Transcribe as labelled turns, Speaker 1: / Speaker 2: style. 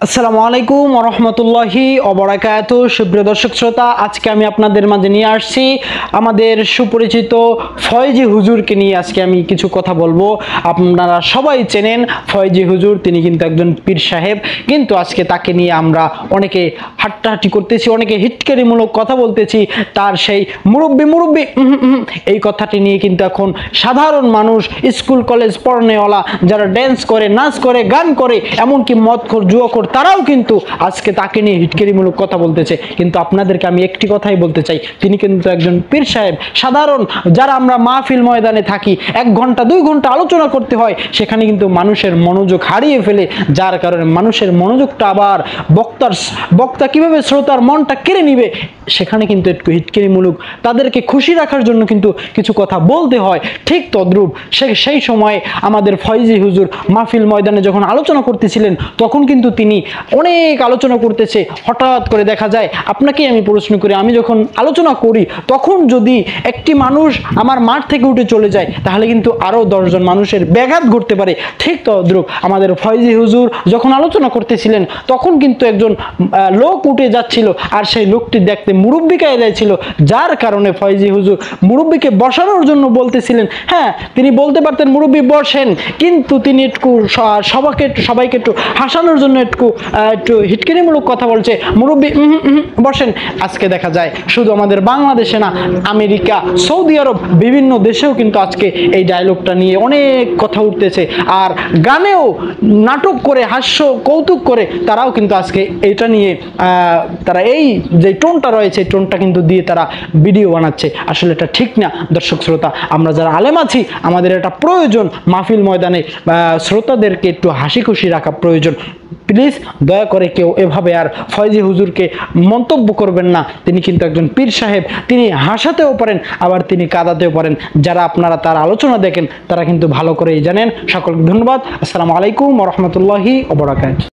Speaker 1: আসসালামু আলাইকুম ওয়া রাহমাতুল্লাহি ওয়া বারাকাতুহু। সুপ্রিয় দর্শক শ্রোতা, আজকে আমি আপনাদের মাঝে নিয়ে আসছি আমাদের সুপরিচিত ফয়েজি হুজুরকে নিয়ে আজকে আমি কিছু কথা বলবো। আপনারা সবাই চেনেন ফয়েজি হুজুর, তিনি কিন্তু একজন পীর সাহেব, কিন্তু আজকে তাকে নিয়ে আমরা অনেকে হাট্টাহাটি করতেছি, অনেকে হিটকারিমূলক কথা বলতেছি। তার সেই মুরব্বি এই কথাটি নিয়ে কিন্তু এখন সাধারণ মানুষ, স্কুল কলেজ পড়নেওয়ালা, যারা ড্যান্স করে, নাচ করে, গান করে, এমনকি মদখোর, জুয়াখোর, তারাও কিন্তু আজকে তাকে নিয়ে হিটকারিমূলক কথা বলতেছে। কিন্তু আপনাদেরকে আমি একটি কথাই বলতে চাই, তিনি কিন্তু একজন পীর সাহেব। সাধারণ যারা আমরা মাহফিল ময়দানে থাকি, 1 ঘন্টা 2 ঘন্টা আলোচনা করতে হয়, সেখানে কিন্তু মানুষের মনোযোগ হারিয়ে ফেলে, যার কারণে মানুষের মনোযোগটা আবার বক্তা কিভাবে শ্রোতার মনটা কেড়ে নিবে, সেখানে কিন্তু একটু হিটকারিমূলক তাদেরকে খুশি রাখার জন্য কিন্তু কিছু কথা বলতে হয়। ঠিক তদ্রূপ সেই সময় আমাদের ফয়েজি হুজুর মাহফিল ময়দানে যখন আলোচনা করতেছিলেন, তখন কিন্তু তিনি অনেক আলোচনা করতেছে। হঠাৎ করে দেখা যায়, আপনাকেই আমি প্রশ্ন করি, আমি যখন আলোচনা করি তখন যদি একটি মানুষ আমার মাঠ থেকে উঠে চলে যায়, তাহলে কিন্তু আরও 10 জন মানুষের ব্যাঘাত ঘটতে পারে। ঠিক তদ্রূপ আমাদের ফয়েজি হুজুর যখন আলোচনা করতেছিলেন, তখন কিন্তু একজন লোক উঠে যাচ্ছিল, আর সেই লোকটি দেখতে মুরব্বি কায়দায় ছিল, যার কারণে ফয়েজি হুজুর মুরব্বিকে বসানোর জন্য বলতেছিলেন। হ্যাঁ, তিনি বলতে পারতেন মুরব্বি বসেন, কিন্তু তিনি একটু সবাইকে একটু হাসানোর জন্য একটু হিটকারিমূলক কথা বলছে, মুরব্বি বসেন। আজকে দেখা যায় শুধু আমাদের বাংলাদেশে না, আমেরিকা, সৌদি আরব, বিভিন্ন দেশেও কিন্তু আজকে এই ডায়লগটা নিয়ে অনেক কথা উঠতেছে। আর গানেও নাটক করে, হাস্য কৌতুক করে, তারাও কিন্তু আজকে এটা নিয়ে তারা এই যে টোনটা রয়েছে, টোনটা কিন্তু দিয়ে তারা ভিডিও বানাচ্ছে। আসলে এটা ঠিক না। দর্শক শ্রোতা, আমরা যারা আলেম আছি, আমাদের এটা প্রয়োজন, মাহফিল ময়দানে শ্রোতাদেরকে একটু হাসি খুশি রাখা প্রয়োজন। প্লিজ দয়া করে কেউ এভাবে আর ফয়েজি হুজুরকে মন্তব্য করবেন না। তিনি কিন্তু একজন পীর সাহেব, তিনি হাসাতেও পারেন, আবার তিনি কাঁদাতেও পারেন। যারা আপনারা তার আলোচনা দেখেন, তারা কিন্তু ভালো করেই জানেন। সকলকে ধন্যবাদ। আসসালামু আলাইকুম ওয়া রাহমাতুল্লাহি ওয়া বারাকাতুহু।